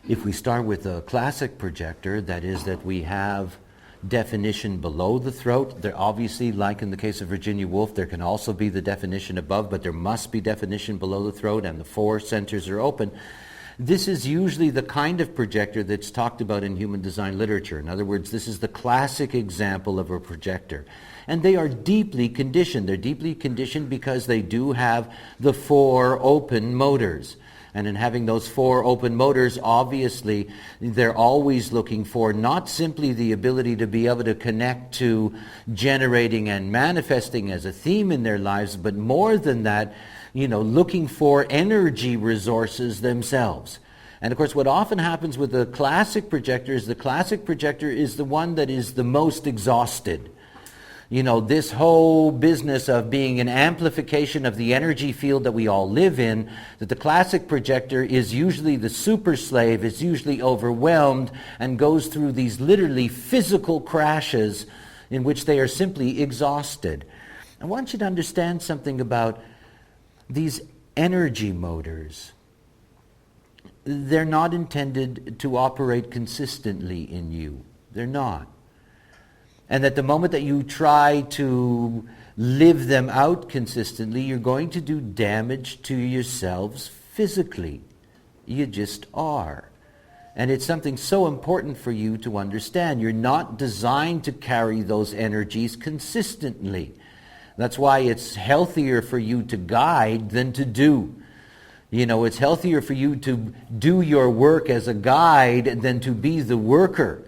If we start with a classic projector, that is that we have definition below the throat. There obviously, like in the case of Virginia Woolf, there can also be the definition above, but there must be definition below the throat, and the four centers are open. This is usually the kind of projector that's talked about in human design literature. In other words, this is the classic example of a projector. And they are deeply conditioned. They're deeply conditioned because they do have the four open motors. And in having those four open motors, obviously, they're always looking for not simply the ability to be able to connect to generating and manifesting as a theme in their lives, but more than that, looking for energy resources themselves. And of course, what often happens with the classic projector is the one that is the most exhausted. This whole business of being an amplification of the energy field that we all live in, that the classic projector is usually the super slave, is usually overwhelmed and goes through these literally physical crashes in which they are simply exhausted. I want you to understand something about these energy motors. They're not intended to operate consistently in you. They're not. And at the moment that you try to live them out consistently, you're going to do damage to yourselves physically. You just are. And it's something so important for you to understand. You're not designed to carry those energies consistently. That's why it's healthier for you to guide than to do. It's healthier for you to do your work as a guide than to be the worker.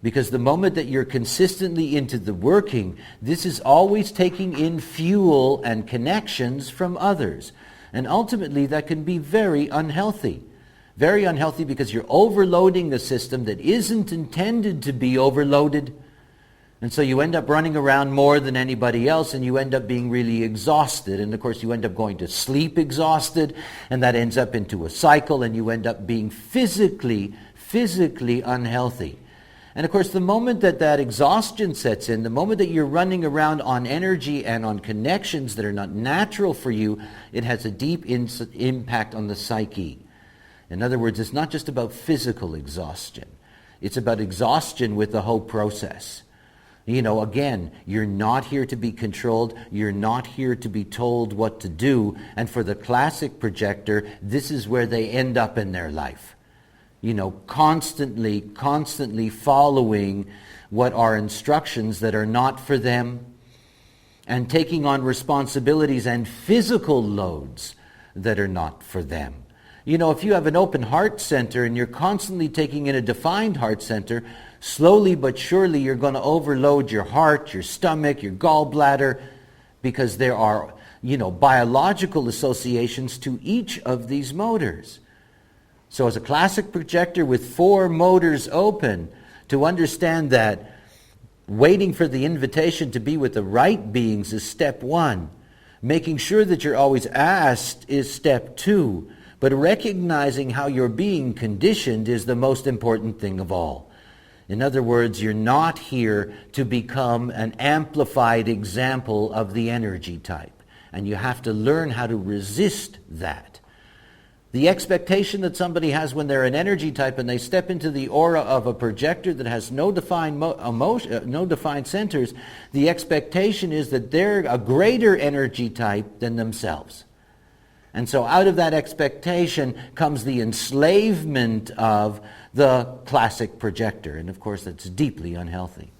Because the moment that you're consistently into the working, this is always taking in fuel and connections from others. And ultimately, that can be very unhealthy. Very unhealthy because you're overloading a system that isn't intended to be overloaded. And so you end up running around more than anybody else, and you end up being really exhausted. And of course, you end up going to sleep exhausted, and that ends up into a cycle, and you end up being physically unhealthy. And of course, the moment that exhaustion sets in, the moment that you're running around on energy and on connections that are not natural for you, it has a deep impact on the psyche. In other words, it's not just about physical exhaustion. It's about exhaustion with the whole process. Again, you're not here to be controlled. You're not here to be told what to do. And for the classic projector, this is where they end up in their life. Constantly following what are instructions that are not for them, and taking on responsibilities and physical loads that are not for them. If you have an open heart center and you're constantly taking in a defined heart center, slowly but surely you're going to overload your heart, your stomach, your gallbladder, because there are, biological associations to each of these motors. So as a classic projector with four motors open, to understand that waiting for the invitation to be with the right beings is step one. Making sure that you're always asked is step two. But recognizing how you're being conditioned is the most important thing of all. In other words, you're not here to become an amplified example of the energy type. And you have to learn how to resist that. The expectation that somebody has when they're an energy type and they step into the aura of a projector that has no defined no defined centers, the expectation is that they're a greater energy type than themselves. And so out of that expectation comes the enslavement of the classic projector. And of course, that's deeply unhealthy.